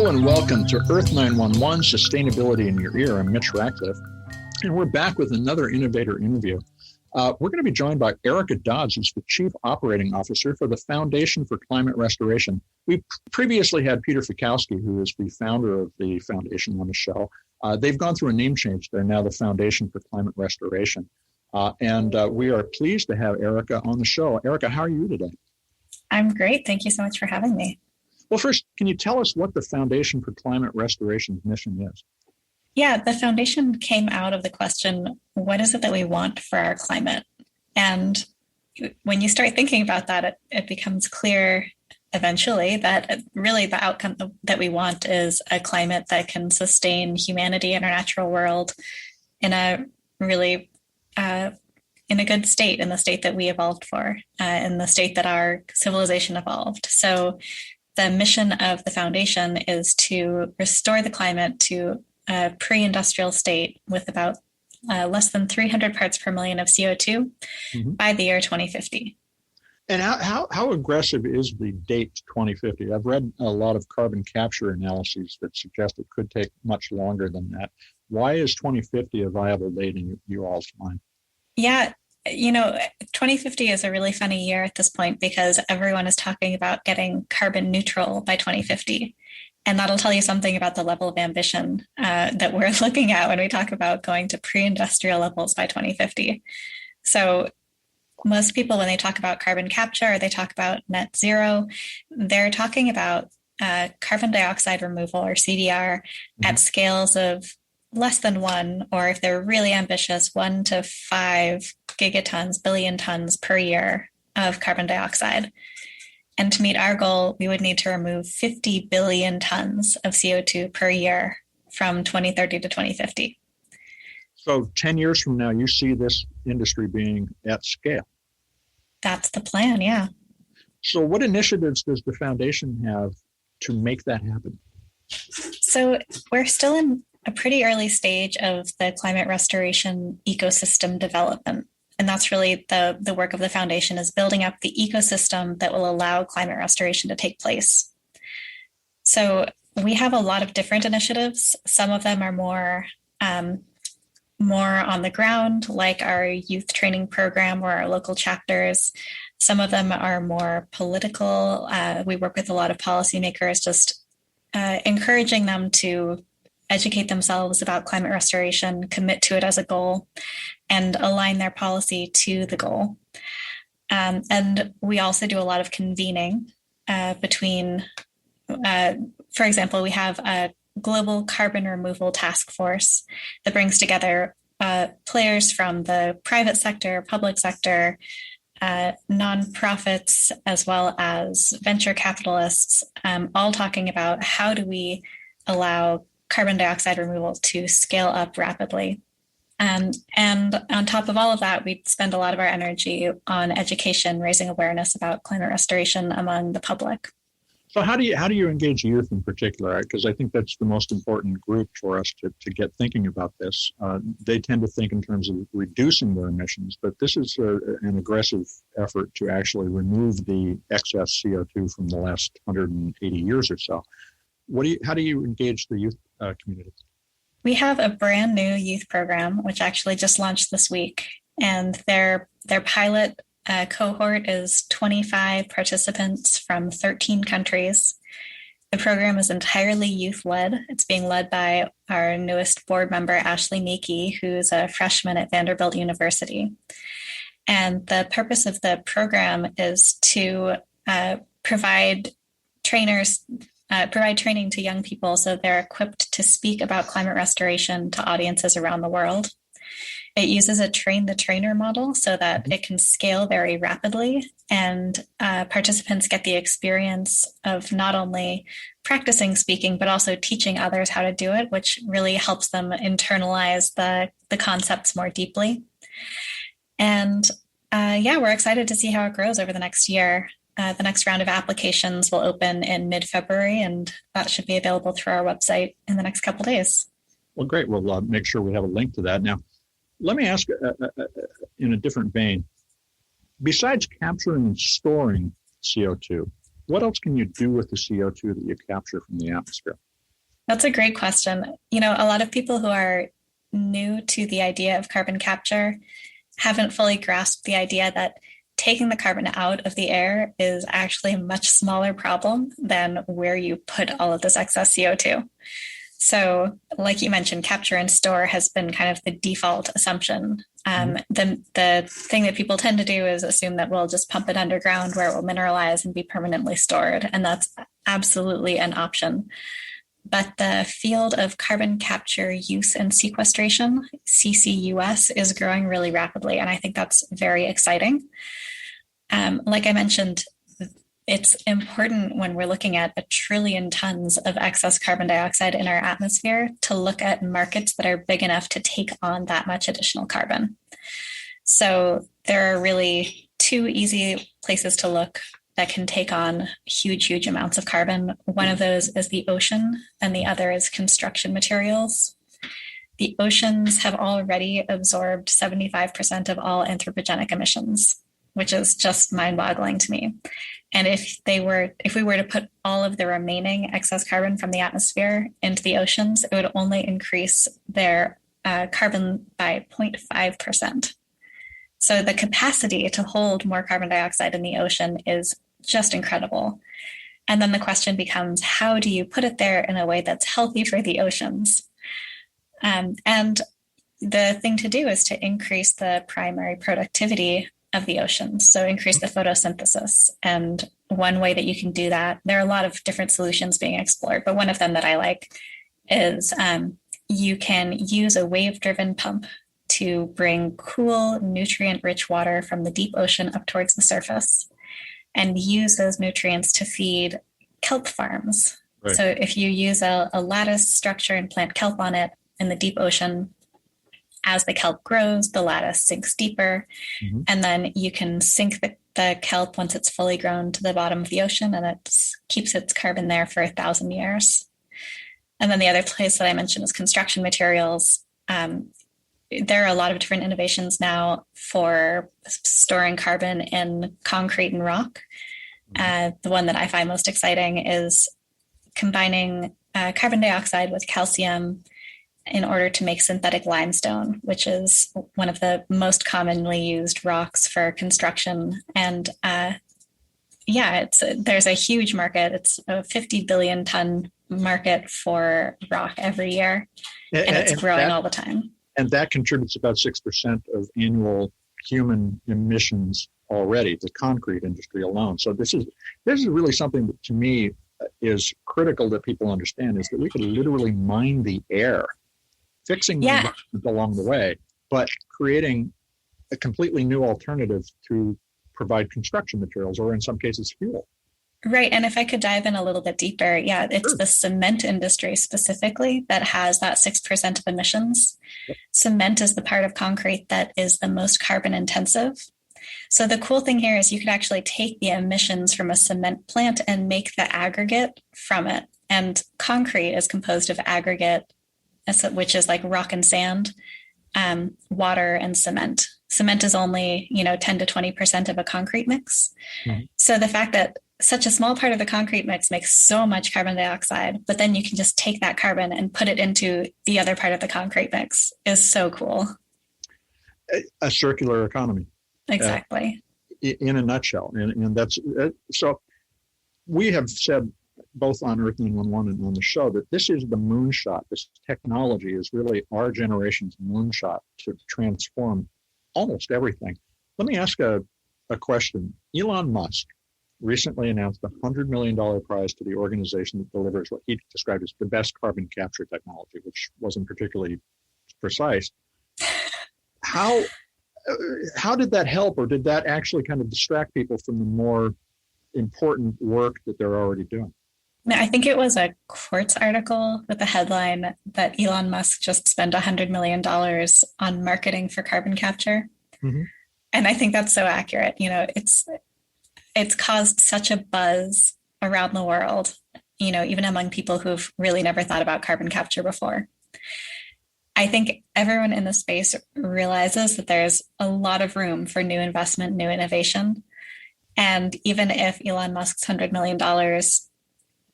Hello and welcome to Earth911 Sustainability in Your Ear. I'm Mitch Ratcliffe, and we're back with another innovator interview. We're going to be joined by Erica-Dodds, who's the Chief Operating Officer for the Foundation for Climate Restoration. We previously had Peter Fikowski, who is the founder of the foundation, on the show. They've gone through a name change. They're now the Foundation for Climate Restoration. And we are pleased to have Erica on the show. Erica, how are you today? I'm great. Thank you so much for having me. Well, first, can you tell us what the Foundation for Climate Restoration's mission is? Yeah, the foundation came out of the question, what is it that we want for our climate? And when you start thinking about that, it becomes clear eventually that really the outcome that we want is a climate that can sustain humanity and our natural world in a really in a good state, in the state that we evolved for, in the state that our civilization evolved. So the mission of the foundation is to restore the climate to a pre-industrial state with about less than 300 parts per million of CO2 by the year 2050. And how aggressive is the date 2050? I've read a lot of carbon capture analyses that suggest it could take much longer than that. Why is 2050 a viable date in you all's mind? Yeah, 2050 is a really funny year at this point because everyone is talking about getting carbon neutral by 2050. And that'll tell you something about the level of ambition that we're looking at when we talk about going to pre-industrial levels by 2050. So most people, when they talk about carbon capture, or they talk about net zero, they're talking about carbon dioxide removal, or CDR, at scales of less than 1, or if they're really ambitious, 1 to 5 gigatons, billion tons per year of carbon dioxide. And to meet our goal, we would need to remove 50 billion tons of CO2 per year from 2030 to 2050. So 10 years from now, you see this industry being at scale? That's the plan, yeah. So what initiatives does the foundation have to make that happen? So we're still in a pretty early stage of the climate restoration ecosystem development. And that's really the work of the foundation, is building up the ecosystem that will allow climate restoration to take place. So we have a lot of different initiatives. Some of them are more on the ground, like our youth training program or our local chapters. Some of them are more political. We work with a lot of policymakers, just encouraging them to educate themselves about climate restoration, commit to it as a goal, and align their policy to the goal. And we also do a lot of convening between, for example, we have a global carbon removal task force that brings together players from the private sector, public sector, nonprofits, as well as venture capitalists, all talking about how do we allow carbon dioxide removal to scale up rapidly. And on top of all of that, we spend a lot of our energy on education, raising awareness about climate restoration among the public. So how do you engage youth in particular? Because I think that's the most important group for us to get thinking about this. They tend to think in terms of reducing their emissions, but this is an aggressive effort to actually remove the excess CO2 from the last 180 years or so. How do you engage the youth community? We have a brand new youth program, which actually just launched this week. And their pilot cohort is 25 participants from 13 countries. The program is entirely youth-led. It's being led by our newest board member, Ashley Meeke, who's a freshman at Vanderbilt University. And the purpose of the program is to provide training to young people so they're equipped to speak about climate restoration to audiences around the world. It uses a train-the-trainer model so that it can scale very rapidly, and participants get the experience of not only practicing speaking, but also teaching others how to do it, which really helps them internalize the concepts more deeply. And we're excited to see how it grows over the next year. The next round of applications will open in mid-February, and that should be available through our website in the next couple of days. Well, great. We'll make sure we have a link to that. Now, let me ask in a different vein. Besides capturing and storing CO2, what else can you do with the CO2 that you capture from the atmosphere? That's a great question. A lot of people who are new to the idea of carbon capture haven't fully grasped the idea that taking the carbon out of the air is actually a much smaller problem than where you put all of this excess CO2. So, like you mentioned, capture and store has been kind of the default assumption. The thing that people tend to do is assume that we'll just pump it underground where it will mineralize and be permanently stored. And that's absolutely an option. But the field of carbon capture, use, and sequestration, CCUS, is growing really rapidly. And I think that's very exciting. Like I mentioned, it's important when we're looking at 1 trillion tons of excess carbon dioxide in our atmosphere to look at markets that are big enough to take on that much additional carbon. So there are really 2 easy places to look that can take on huge, huge amounts of carbon. One of those is the ocean, and the other is construction materials. The oceans have already absorbed 75% of all anthropogenic emissions, which is just mind-boggling to me. And if we were to put all of the remaining excess carbon from the atmosphere into the oceans, it would only increase their carbon by 0.5%. So the capacity to hold more carbon dioxide in the ocean is just incredible. And then the question becomes, how do you put it there in a way that's healthy for the oceans? And the thing to do is to increase the primary productivity of the oceans, so increase the photosynthesis. And one way that you can do that, there are a lot of different solutions being explored, but one of them that I like is you can use a wave-driven pump to bring cool, nutrient-rich water from the deep ocean up towards the surface and use those nutrients to feed kelp farms. Right. So if you use a lattice structure and plant kelp on it in the deep ocean, as the kelp grows, the lattice sinks deeper, and then you can sink the kelp once it's fully grown to the bottom of the ocean, and it keeps its carbon there for 1,000 years. And then the other place that I mentioned is construction materials. There are a lot of different innovations now for storing carbon in concrete and rock. The one that I find most exciting is combining carbon dioxide with calcium in order to make synthetic limestone, which is one of the most commonly used rocks for construction. And there's a huge market. It's a 50 billion ton market for rock every year, and it's growing all the time. And that contributes about 6% of annual human emissions already, the concrete industry alone. So this is really something that, to me, is critical that people understand, is that we could literally mine the air, fixing the environment along the way, but creating a completely new alternative to provide construction materials, or in some cases, fuel. Right. And if I could dive in a little bit deeper, it's the cement industry specifically that has that 6% of emissions. Yep. Cement is the part of concrete that is the most carbon intensive. So the cool thing here is you could actually take the emissions from a cement plant and make the aggregate from it. And concrete is composed of aggregate, which is like rock and sand, water and cement. Cement is only, 10 to 20% of a concrete mix. Mm-hmm. So the fact that such a small part of the concrete mix makes so much carbon dioxide, but then you can just take that carbon and put it into the other part of the concrete mix is so cool. A circular economy. Exactly. In a nutshell. And that's, so we have said both on Earth911 and on the show that this is the moonshot. This technology is really our generation's moonshot to transform almost everything. Let me ask a question. Elon Musk recently announced a $100 million prize to the organization that delivers what he described as the best carbon capture technology, which wasn't particularly precise. How did that help, or did that actually kind of distract people from the more important work that they're already doing? I think it was a Quartz article with the headline that Elon Musk just spent $100 million on marketing for carbon capture. Mm-hmm. And I think that's so accurate. It's caused such a buzz around the world, even among people who've really never thought about carbon capture before. I think everyone in the space realizes that there's a lot of room for new investment, new innovation. And even if Elon Musk's $100 million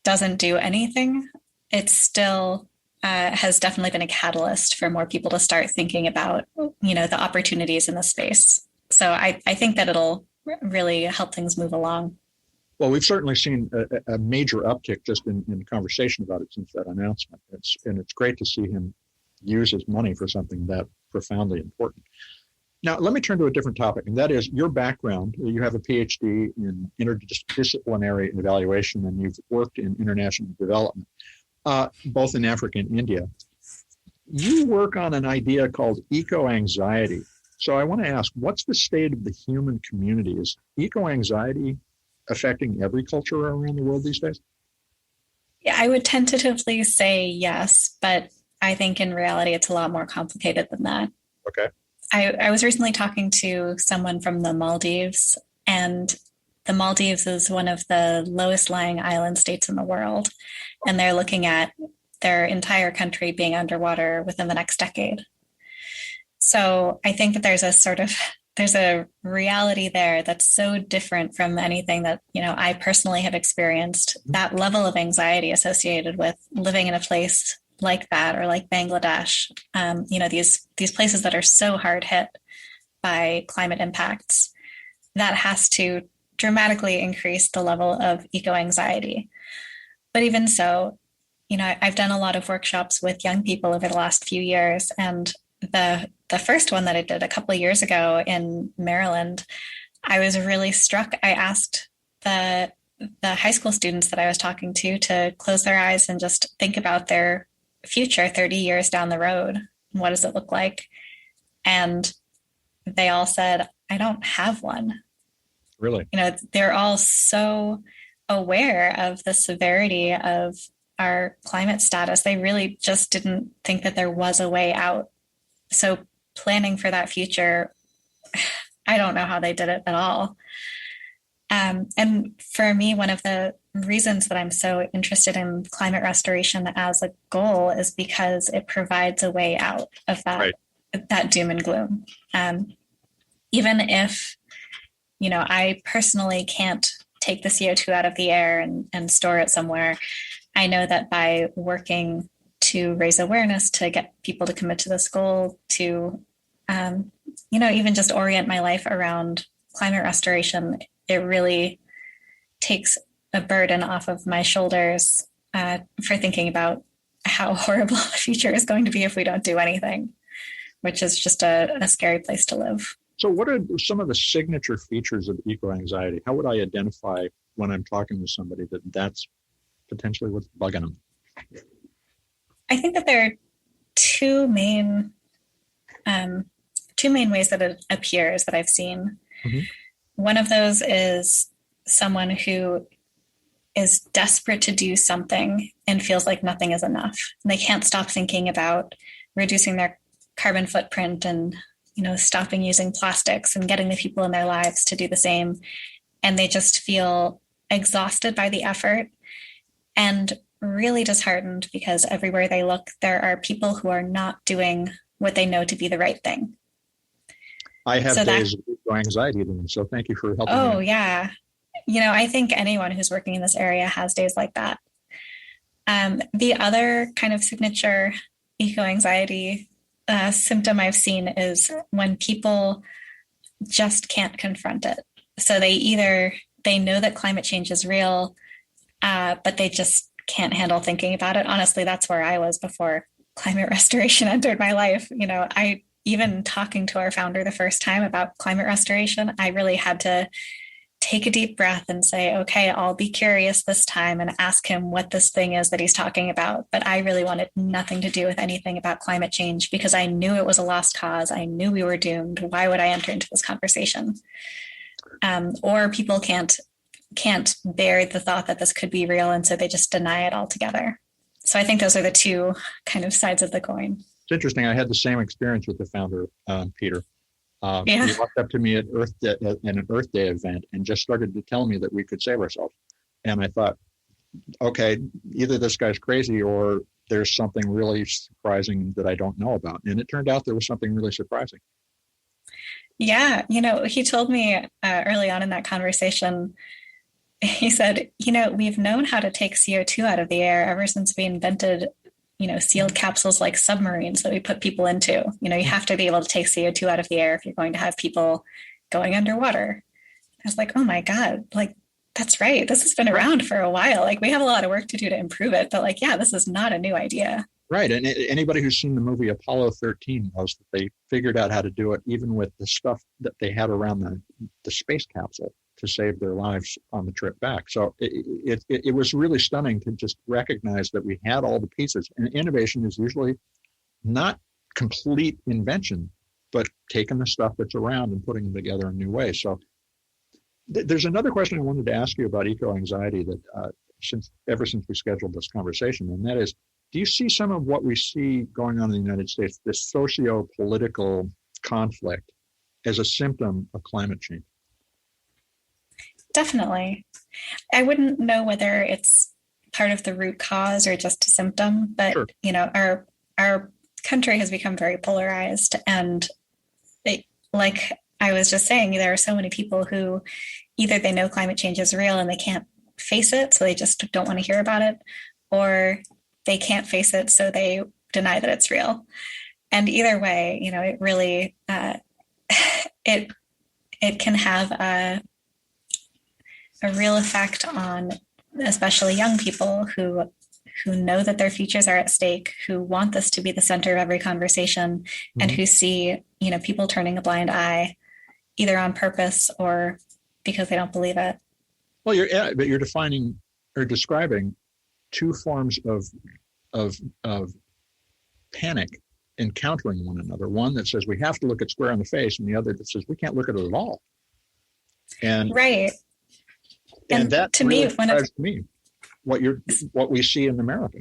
doesn't do anything, it still has definitely been a catalyst for more people to start thinking about, the opportunities in the space. So I think that it'll really help things move along. Well, we've certainly seen a major uptick just in conversation about it since that announcement. It's great to see him use his money for something that profoundly important. Now, let me turn to a different topic, and that is your background. You have a PhD in interdisciplinary evaluation, and you've worked in international development, both in Africa and India. You work on an idea called eco-anxiety. So I want to ask, what's the state of the human community? Is eco-anxiety affecting every culture around the world these days? Yeah, I would tentatively say yes, but I think in reality, it's a lot more complicated than that. Okay. I was recently talking to someone from the Maldives, and the Maldives is one of the lowest lying island states in the world. And they're looking at their entire country being underwater within the next decade. So I think that there's a reality there that's so different from anything that, I personally have experienced. That level of anxiety associated with living in a place like that, or like Bangladesh, these places that are so hard hit by climate impacts, that has to dramatically increase the level of eco-anxiety. But even so, I've done a lot of workshops with young people over the last few years, and the first one that I did a couple of years ago in Maryland, I was really struck. I asked the high school students that I was talking to close their eyes and just think about their future 30 years down the road. What does it look like? And they all said, I don't have one. Really? They're all so aware of the severity of our climate status. They really just didn't think that there was a way out. So planning for that future, I don't know how they did it at all. And for me, one of the reasons that I'm so interested in climate restoration as a goal is because it provides a way out of that, right, that doom and gloom. Even if, I personally can't take the CO2 out of the air and store it somewhere, I know that by working to raise awareness, to get people to commit to this goal, to, even just orient my life around climate restoration, it really takes a burden off of my shoulders for thinking about how horrible the future is going to be if we don't do anything, which is just a scary place to live. So what are some of the signature features of eco-anxiety? How would I identify when I'm talking to somebody that that's potentially what's bugging them? I think that there are two main ways that it appears that I've seen. Mm-hmm. One of those is someone who is desperate to do something and feels like nothing is enough. And they can't stop thinking about reducing their carbon footprint and, stopping using plastics and getting the people in their lives to do the same. And they just feel exhausted by the effort and really disheartened because everywhere they look, there are people who are not doing what they know to be the right thing. I have days of anxiety, so thank you for helping me. Oh, yeah. I think anyone who's working in this area has days like that. The other kind of signature eco-anxiety symptom I've seen is when people just can't confront it. So they know that climate change is real, but they just can't handle thinking about it. Honestly, that's where I was before climate restoration entered my life. Even talking to our founder the first time about climate restoration, I really had to take a deep breath and say, okay, I'll be curious this time and ask him what this thing is that he's talking about. But I really wanted nothing to do with anything about climate change because I knew it was a lost cause. I knew we were doomed. Why would I enter into this conversation? Or people can't bear the thought that this could be real, and so they just deny it altogether. So I think those are the two kind of sides of the coin. It's interesting. I had the same experience with the founder, Peter. He walked up to me at an Earth Day event and just started to tell me that we could save ourselves. And I thought, okay, either this guy's crazy or there's something really surprising that I don't know about. And it turned out there was something really surprising. Yeah. He told me early on in that conversation, he said, we've known how to take CO2 out of the air ever since we invented, sealed capsules like submarines that we put people into. You have to be able to take CO2 out of the air if you're going to have people going underwater. I was like, oh my God, like, that's right. This has been around for a while. Like, we have a lot of work to do to improve it, but like, yeah, this is not a new idea. Right. And anybody who's seen the movie Apollo 13 knows that they figured out how to do it even with the stuff that they had around the space capsule to save their lives on the trip back. So it was really stunning to just recognize that we had all the pieces. And innovation is usually not complete invention, but taking the stuff that's around and putting them together in new ways. So there's another question I wanted to ask you about eco-anxiety that ever since we scheduled this conversation, and that is, do you see some of what we see going on in the United States, this socio-political conflict, as a symptom of climate change? Definitely. I wouldn't know whether it's part of the root cause or just a symptom, but sure. Our country has become very polarized, and like I was just saying, there are so many people who either they know climate change is real and they can't face it, so they just don't want to hear about it, or they can't face it, so they deny that it's real. And either way, it really it can have a real effect on especially young people who know that their futures are at stake, who want this to be the center of every conversation, mm-hmm. and who see people turning a blind eye, either on purpose or because they don't believe it. Well, you're defining or describing two forms of panic encountering one another. One that says we have to look it square in the face, and the other that says we can't look at it at all. And right. And that to really describes to me what we see in America.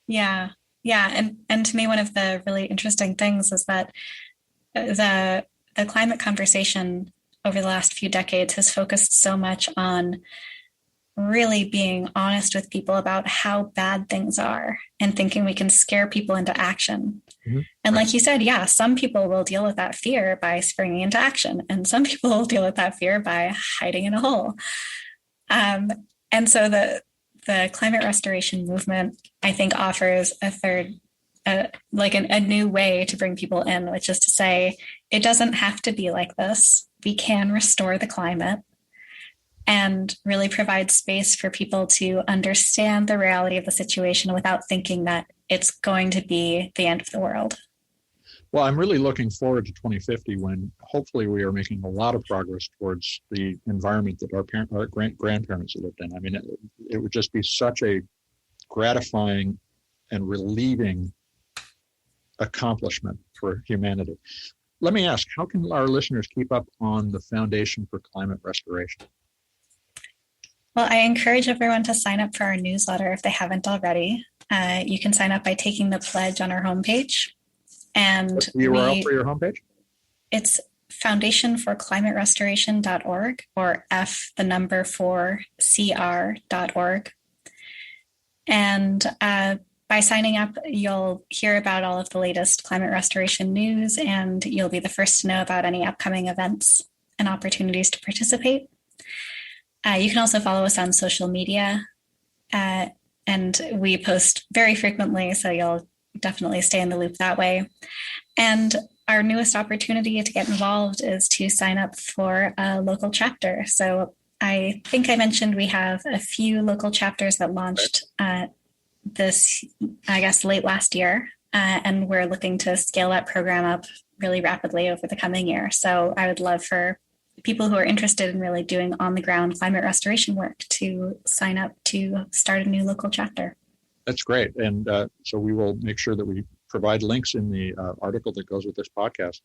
Yeah. And to me, one of the really interesting things is that the climate conversation over the last few decades has focused so much on really being honest with people about how bad things are and thinking we can scare people into action. Mm-hmm. And like you said, yeah, some people will deal with that fear by springing into action, and some people will deal with that fear by hiding in a hole. And so the climate restoration movement, I think, offers a third, a new way to bring people in, which is to say, it doesn't have to be like this. We can restore the climate and really provide space for people to understand the reality of the situation without thinking that it's going to be the end of the world. Well, I'm really looking forward to 2050 when hopefully we are making a lot of progress towards the environment that our grandparents lived in. I mean, it would just be such a gratifying and relieving accomplishment for humanity. Let me ask, how can our listeners keep up on the Foundation for Climate Restoration? Well, I encourage everyone to sign up for our newsletter if they haven't already. You can sign up by taking the pledge on our homepage. And what's the URL for your homepage? It's foundationforclimaterestoration.org, or F4CR.org. And by signing up, you'll hear about all of the latest climate restoration news, and you'll be the first to know about any upcoming events and opportunities to participate. You can also follow us on social media, and we post very frequently, so you'll definitely stay in the loop that way. And our newest opportunity to get involved is to sign up for a local chapter. So I think I mentioned we have a few local chapters that launched this, I guess, late last year, and we're looking to scale that program up really rapidly over the coming year. So I would love for people who are interested in really doing on-the-ground climate restoration work to sign up to start a new local chapter. That's great. And so we will make sure that we provide links in the article that goes with this podcast.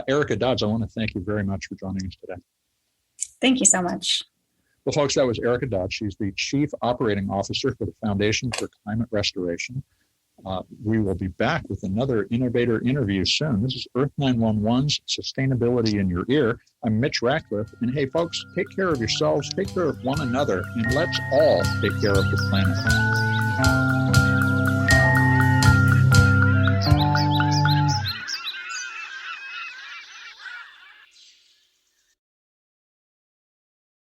Erica-Dodds, I want to thank you very much for joining us today. Thank you so much. Well, folks, that was Erica-Dodds. She's the Chief Operating Officer for the Foundation for Climate Restoration. We will be back with another innovator interview soon. This is Earth911's Sustainability in Your Ear. I'm Mitch Ratcliffe. And hey, folks, take care of yourselves, take care of one another, and let's all take care of the planet.